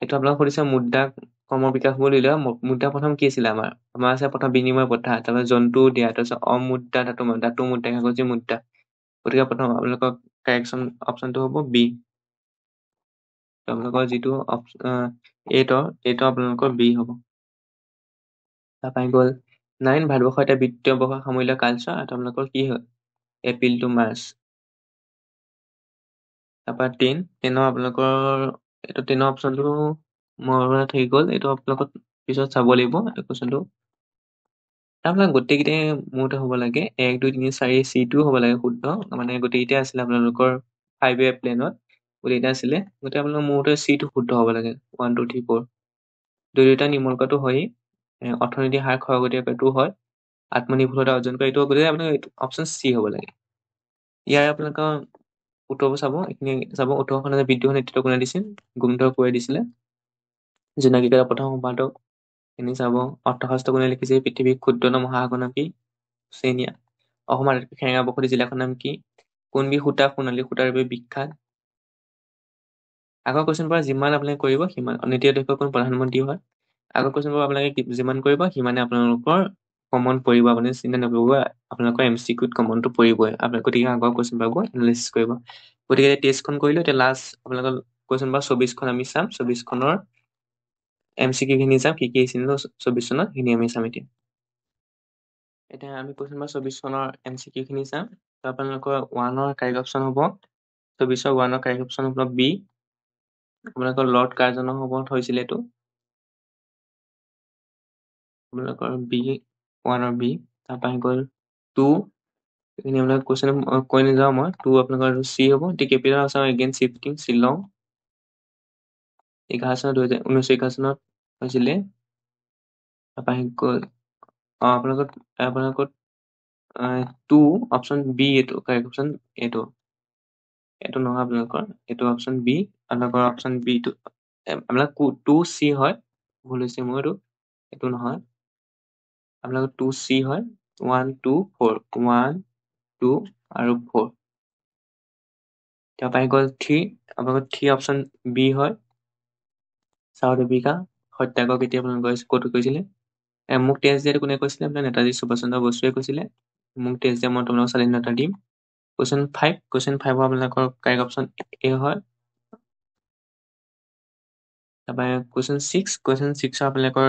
এইটো আপোনালোক সুধিছে মুদ্ৰা ক্ৰমৰ বিকাশ বুলি দিলে। মুদ্ৰা প্ৰথম কি আছিলে? আমাৰ আছে প্ৰথম বিনিময় প্ৰথা, তাৰপৰা জন্তু দিয়া, তাৰপিছত অমুদ্ৰা ধাতু মুদ্ৰা, কাগজী মুদ্ৰা। গতিকে প্ৰথম আপোনালোকৰ কাৰেক্ট অপশ্যনটো হ'ব বি। আপোনালোকৰ যিটো এইটো আপোনালোকৰ বি হ'ব। তাৰপৰা আহি গ'ল 9, ভাৰতবৰ্ষৰ এটা বিত্তীয় বৰ্ষ সামৰিলে কালচোৱা, এইটো আপোনালোকৰ কি হয়? April to March. তাৰপৰা 10ৰ আপোনালোকৰ এইটো 10ৰ অপশ্যনটো মোৰ থাকি গ'ল, এইটো আপোনালোকৰ পিছত চাব লাগিব এই কুৱেশ্যনটো। আপোনালোক গোটেইকেইটাই মোৰতে হ'ব লাগে, 1, 2, 3, 4 চিটোও হ'ব লাগে শুদ্ধ, মানে গোটেইকেইটাই আছিলে আপোনালোকৰ 5A প্লেনত, গোটেইকেইটা আছিলে। গতিকে আপোনালোকৰ মোৰতে চিটো শুদ্ধ হ'ব লাগে, 1, 2, 3, 4। দুয়োটা নিৰ্মূলকটো হয়েই। অৰ্থনীতি হাৰ খৰগতিটো হয়। আত্মনিৰ্ভৰতা অৰ্জন কৰে, এইটো গতিকে আপোনাৰ অপশ্যন চি হ'ব লাগে। ইয়াৰ আপোনালোকৰ উত্তৰবোৰ চাব, এইখিনি চাব। 18শ শতাব্দীত বিদ্ৰোহ নেতৃত্ব কোনে দিছিল? গোবিন্দ কোঁৱৰে দিছিলে। জোনাকীকাৰ প্ৰথম সম্পাদক খিনি চাব। অৰ্থশাস্ত্ৰ কোনে লিখিছে? পৃথিৱীৰ ক্ষুদ্ৰতম মহাসাগৰ নাম কি? চেনিয়া। অসমৰ আটাইতকৈ খেঙা বসতি জিলাখনৰ নাম কি? কোনবিধ সূতা সোণালী সূতাৰ বাবে বিখ্যাত? আগৰ কুৱেশ্যন পৰা যিমান আপোনালোকে কৰিব সিমান। নীতি আয়োগৰ কোন প্ৰধানমন্ত্ৰী হয়? আগৰ কুৱেশ্যন পৰা আপোনালোকে যিমান কৰিব সিমানে আপোনালোকৰ কমন পৰিব। আপুনি চিন্তা নকৰিব, আপোনালোকৰ MCQত কমনটো পৰিবই। আপোনালোকে গতিকে আগৰ কুৱেশ্যন পাব, এনালাইচিছ কৰিব। গতিকে টেষ্টখন কৰিলো। এতিয়া লাষ্ট আপোনালোকৰ কুৱেশ্যন নম্বৰ 24খন আমি চাম। 24খনৰ MCQ খিনি চাম, কি আহিছিল 24 চনত সেইখিনি আমি চাম এতিয়া। এতিয়া আমি কুৱেশ্যন নম্বৰ 24 চনৰ MCQ খিনি চাম। আপোনালোকৰ 1ৰ কাৰেক্ট অপশ্যন হ'ব 24ৰ 1ৰ কাৰেক্ট অপশ্যন হ'ব বি। আপোনালোকৰ লৰ্ড কাৰ্জনৰ সময়ত হৈছিল এইটো। আপোনালোকৰ বি, 1ৰ বি। তাৰপৰা আহি গ'ল 2। এইখিনি আপোনালোকৰ কুৱেশ্যন কৈ নাযাওঁ মই। 2 আপোনালোকৰ চি হ'ব। The capital Assam again shifting Shillong. 1911 চনত হৈছিলে। তাৰপৰা আহি গ'ল আপোনালোকৰ 2 অপশ্যন বি, এইটো কাৰেক্ট অপশ্যন। এইটো নহয় আপোনালোকৰ, এইটো অপশ্যন বি। আপোনালোকৰ অপশ্যন বি টো আপোনালোকৰ 2C হয়। ভুল হৈছে মোৰ, এইটো নহয়। আপোনালোকৰ 2C হয়। 1 2 4, 1 2 আৰু 4। তাৰপৰা আহি গ'ল 3। আপোনালোকৰ 3 অপশ্যন বি হয়। চাউথ আফ্ৰিকা সত্যাগ্ৰহ কেতিয়া আপোনালোকৰ ক'ত কৈছিলে? মোক তেজ দিয়াটো কোনে কৈছিলে? আপোনাৰ নেতাজী সুভাষ চন্দ্ৰ বসুৱে কৈছিলে। মোক তেজ দিয়া মই তোমালোকক স্বাধীনতা দিম। কুৱেশ্যন 5 আপোনালোকৰ কাৰেক্ট অপশ্যন এ হয়। তাৰপৰা কুৱেশ্যন 6 আপোনালোকৰ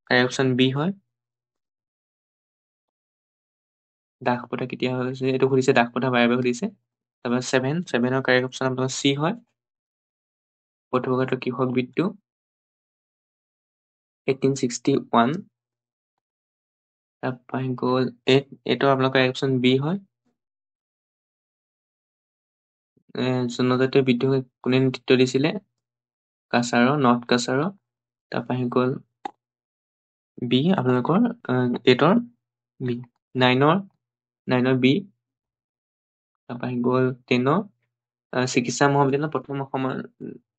কাৰেক্ট অপশ্যন বি হয়। দাস প্ৰথা কেতিয়া হৈছিল? এইটো সুধিছে, দাস প্ৰথা বাৰে বাৰে সুধিছে। তাৰপৰা 7ৰ কাৰেক্ট অপশ্যন আপোনালোকৰ চি হয়। পথৰুঘাটৰ কৃষক বিদ্ৰোহ 1861। তাৰপৰা আহি গ'ল 8ৰ আপোনালোকৰ কাৰেক্ট অপশ্যন বি হয়। জনজাতীয় বিদ্ৰোহ কোনে নেতৃত্ব দিছিলে? কাছাৰ, নৰ্থ কাছাৰ। তাৰপৰা আহি গ'ল বি আপোনালোকৰ 8ৰ বি। 9ৰ বি। তাৰপৰা আহি গ'ল 10ৰ চিকিৎসা মহাবিদ্যালয়। প্ৰথম অসমৰ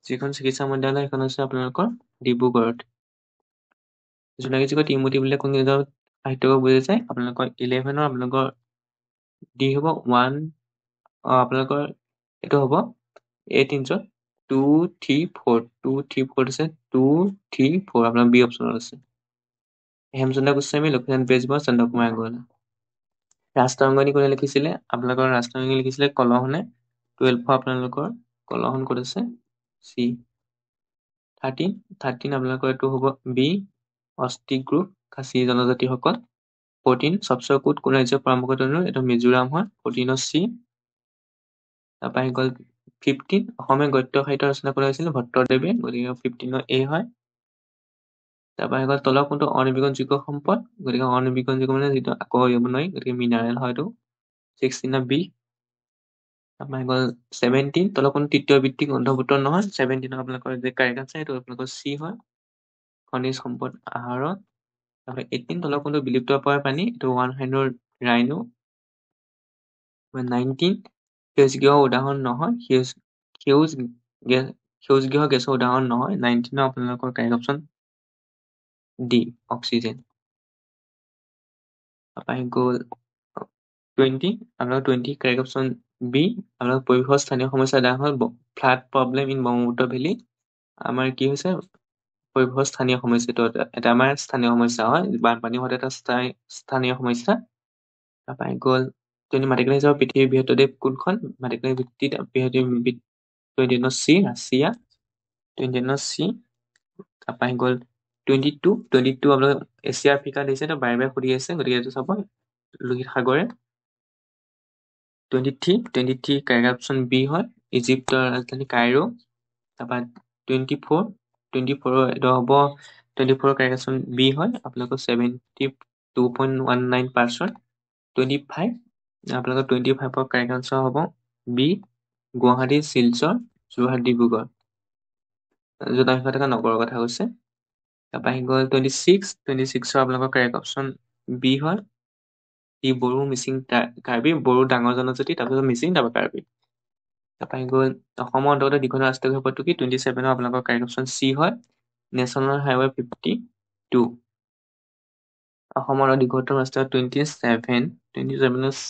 যিখন চিকিৎসা মহাবিদ্যালয় সেইখন হৈছে আপোনালোকৰ ডিব্ৰুগড়ত। জোনাকী যুগত ইমুতি বুলিলে কোন সাহিত্যিকক বুজা যায়? আপোনালোকৰ 11ৰ আপোনালোকৰ ডি হ'ব 1। আপোনালোকৰ এইটো হ'ব 8 ইঞ্চত 2 3 4। 2 3 4 আছে, 2 3 4 আপোনাৰ বি অপশ্যনত আছে। হেমচন্দ্ৰ গোস্বামী, লক্ষ্মীনাথ বেজবৰুৱা, চন্দ্ৰকুমাৰ আগৰৱালা। ৰাষ্ট্ৰাংগনী কোনে লিখিছিলে? আপোনালোকৰ ৰাষ্ট্ৰাংগনী লিখিছিলে কলহনে। 12 আপোনালোকৰ কলহন ক'ত আছে? চি। 13 আপোনালোকৰ এইটো হ'ব বি, অষ্টিক গ্ৰুপ খাচী জনজাতিসকল। 14 স্বচ্ছ কোড কোন ৰাজ্যৰ পৰামৰ্শত এইটো মিজোৰাম হয়। 14ৰ চি। তাৰপৰা আহি গ'ল 15 অসমীয়া গদ্য সাহিত্য ৰচনা কৰা হৈছিল ভট্টদেৱে। গতিকে 15ৰ এ হয়। তাৰপৰা আহি গ'ল তলৰ কোনটো অনবীকৰণযোগ্য সম্পদ? গতিকে অনবীকৰণযোগ্য মানে যিটো আকৌ কৰিব নোৱাৰি, গতিকে মিনাৰেল হয় এইটো। 16ৰ বি। তাৰপৰা আহি গ'ল 17 তলৰ কোনো তৃতীয় ভিত্তিক অন্তৰ্ভুক্ত নহয়। 17ৰ আপোনালোকৰ যে কাৰেক্ট আছে সেইটো আপোনালোকৰ চি হয়, খনিজ সম্পদ আহৰণ। তাৰপৰা 18 তলৰ কোনটো বিলুপ্তপ্ৰায় প্ৰাণী? এইটো ওৱান হাইনৰ ৰাইনো। 19 সেউজগৃহ উদাহৰণ নহয়, সেউজগৃহ গেছৰ উদাহৰণ নহয়। 19ৰ আপোনালোকৰ কাৰেক্ট অপশ্যন ডি, অক্সিজেন। তাৰপৰা আহি গ'ল 20 আপোনালোকৰ 20 কাৰেক্ট অপশ্যন বি। আপোনালোকৰ পৰিৱেশৰ স্থানীয় সমস্যা এটা হ'ল flood problem in Brahmaputra valley. আমাৰ কি হৈছে পৰিৱেশৰ স্থানীয় সমস্যাটো এটা আমাৰ স্থানীয় সমস্যা হয়। বানপানী হোৱাটো এটা স্থানীয় সমস্যা। তাৰপৰা আহি গ'ল 20 মাটিকালি হিচাপে পৃথিৱীৰ বৃহত্তৰ দেশ কোনখন? মাটিকালি ভিত্তিত 21ৰ চি, ৰাছিয়া। 21ৰ চি। তাৰপৰা আহি গ'ল 22 আপোনালোকে এছিয়া আফ্ৰিকা দিছে, এইটো বাৰে বাৰে সুধি আছে, গতিকে এইটো চাব লোহিত সাগৰে। 23 কাৰেক্ট অপশ্যন বি হয়, ইজিপ্তৰ ৰাজধানী কাইৰো। তাৰপৰা 24ৰ এইটো হ'ব 24ৰ কাৰেক্ট অপশ্যন বি হয়, আপোনালোকৰ 72.19%। 25 আপোনালোকৰ 25ৰ কাৰেক্ট আনচাৰ হ'ব বি, গুৱাহাটী, শিলচৰ, যোৰহাট, ডিব্ৰুগড়। জোনাকী উপত্যকা নগৰৰ কথা কৈছে। তাৰপৰা আহি গ'ল 26ৰ আপোনালোকৰ কাৰেক্ট অপশ্যন বি হয় টি বড়ো মিচিং কাৰ্বি, বড়ো ডাঙৰ জনজাতি, তাৰপিছত মিচিং, তাৰপৰা কাৰ্বি। তাৰপৰা আহি গ'ল অসমৰ অন্তৰ্গত দীঘলীয়া ৰাষ্ট্ৰীয় ঘাইপথটো কি? 27 আপোনালোকৰ কাৰেক্ট অপশ্যন চি হয়, নেশ্যনেল হাইৱে 52। অসমৰ দীৰ্ঘতম ৰাষ্ট্ৰীয় 27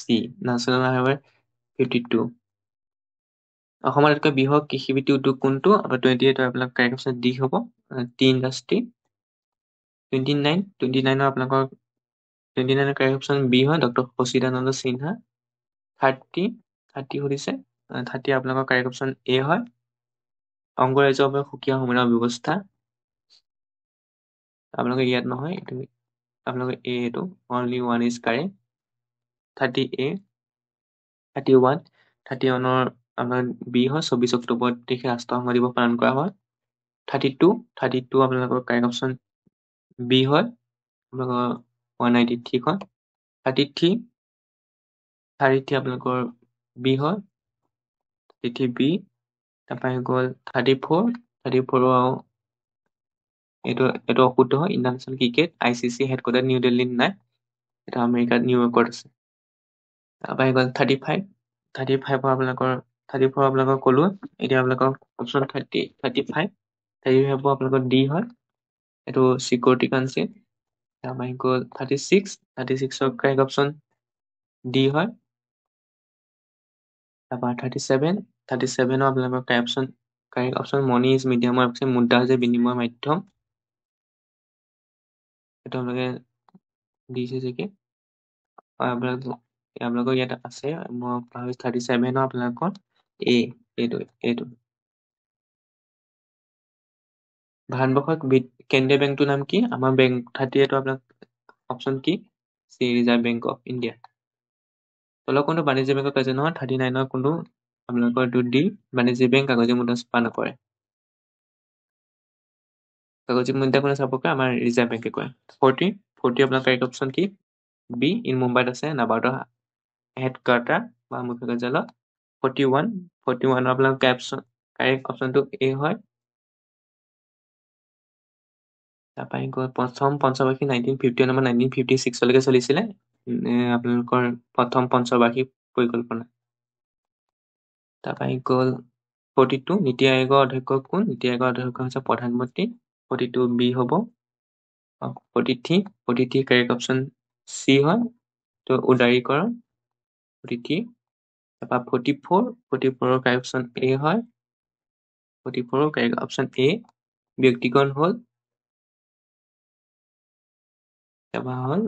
চি, নেশ্যনেল হাইৱে 52। অসমৰ আটাইতকৈ বৃহৎ কৃষিভিত্তিক উদ্যোগ কোনটো? 28 আপোনালোকৰ কাৰেক্ট অপশ্যন ডি হ'ব, টি ইণ্ডাষ্ট্ৰী। 29 আপোনালোকৰ 29 কাৰেক্ট অপশ্যন বি হয়, ডক্টৰ সচিদানন্দ সিনহা। 30 সুধিছে, 30 আপোনালোকৰ কাৰেক্ট অপশ্যন এ হয়, অংগৰাজ্যৰ বাবে সুকীয়া সমন্বয় ব্যৱস্থা। আপোনালোকে ইয়াত নহয়, এইটো আপোনালোকে এ, এইটো only one is correct. 30A। 31 আপোনাৰ বি হয়, 24 অক্টোবৰ তাৰিখে ৰাষ্ট্ৰসংঘ দিৱস পালন কৰা হয়। 32 আপোনালোকৰ কাৰেক্ট অপশ্যন বি হয়, আপোনালোকৰ 193 খন। 33 আপোনালোকৰ বি হয়, 33B। তাৰপৰা আহি গ'ল 34 এইটো অশুদ্ধ হয়, international cricket ICC headquarter new দিল্লীত নাই, এটা আমেৰিকাত নিউয়ৰ্কত আছে। তাৰপৰা আহি গ'ল 35 আপোনালোকৰ ক'লো। এতিয়া আপোনালোকৰ অপশ্যন 35 আপোনালোকৰ ডি হয়, এইটো চিকিউৰিটি কাউন্সিল। তাৰপৰা আহি গ'ল 36 কাৰেক্ট অপশ্যন ডি হয়। তাৰপৰা 37 আপোনালোকৰ কাৰেক্ট অপশ্যন মনি ইজ মিডিয়ামৰ, মুদ্ৰা হৈছে বিনিময় মাধ্যম। সেইটো আপোনালোকে দিছে চাগে, আপোনালোকৰ ইয়াত আছে, মই 37 আপোনালোকৰ এইটো ভাৰতবৰ্ষৰ কেন্দ্ৰীয় বেংকটোৰ নাম কি? আমাৰ বেংক 38 আপোনাক অপশ্যন কি? C, reserve bank of India. তলৰ কোনটো বাণিজ্য বেংকৰ কাৰ্য নহয়? 39 কোনটো আপোনালোকৰ এইটো ডি, বাণিজ্য বেংক কাগজী মুদ্ৰা স্থাপন নকৰে। কাগজী মুদ্ৰা কোনে স্থাপন কৰে? আমাৰ ৰিজাৰ্ভ বেংকে কৰে। 40 আপোনাৰ কাৰেক্ট অপশ্যন কি? বি, ইন মুম্বাইত আছে নাবাৰ্ডৰ হেডকোৱাৰ্টাৰ বা মুখ্য কাৰ্যালয়। 41 আপোনালোকৰ কাৰেক্ট অপশ্যনটো এ হয়। তাৰপৰা আহি গ'ল প্ৰথম পঞ্চবাৰ্ষিক 1951 পৰা 1956 চলিছিলে আপোনালোকৰ প্ৰথম পঞ্চবাৰ্ষিক পৰিকল্পনা। তাৰপৰা আহি গ'ল 42 নীতি আয়োগৰ অধ্যক্ষ কোন? নীতি আয়োগৰ অধ্যক্ষ হৈছে প্ৰধানমন্ত্ৰী। 42B হ'ব। 43 কাৰেক্ট অপশ্যন চি হয়, তো উদাৰীকৰণ 43। তাৰপৰা 44 কাৰেক্ট অপশ্যন এ হয়, 44 কাৰেক্ট অপশ্যন এ ব্যক্তিকৰণ হ'ল। তাৰপৰা হ'ল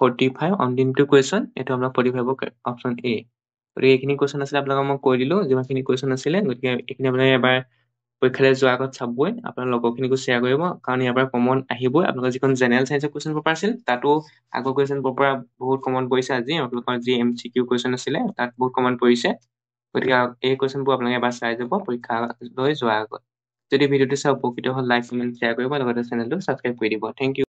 45 অন্তিমটো কুৱেশ্যন, এইটো আপোনাৰ 45 অপশ্যন এ। গতিকে এইখিনি কুৱেশ্যন আছিলে আপোনালোকক মই কৈ দিলো যিমানখিনি কুৱেশ্যন আছিলে। গতিকে এইখিনি আপোনালোকে এবাৰ পৰীক্ষালৈ যোৱাৰ আগত চাবই, আপোনাৰ লগৰখিনিকো শ্বেয়াৰ কৰিব, কাৰণ ইয়াৰ পৰা কমন আহিবই। আপোনালোকৰ যিখন জেনেৰেল চায়েন্সৰ কুৱেশ্যন পেপাৰ আছিল, তাতো আগৰ কুৱেশ্যন পেপাৰ পৰা বহুত কমন পৰিছে। আজি আপোনালোকৰ যি MCQ কুৱেশ্যন আছিলে তাত বহুত কমন পৰিছে। গতিকে এই কুৱেশ্যনবোৰ আপোনালোকে এবাৰ চাই যাব পৰীক্ষালৈ যোৱাৰ আগত। যদি ভিডিঅ'টো চাই উপকৃত হ'ল, লাইক কমেণ্ট শ্বেয়াৰ কৰিব, লগতে চেনেলটো ছাবস্ক্ৰাইব কৰি দিব। Thank U.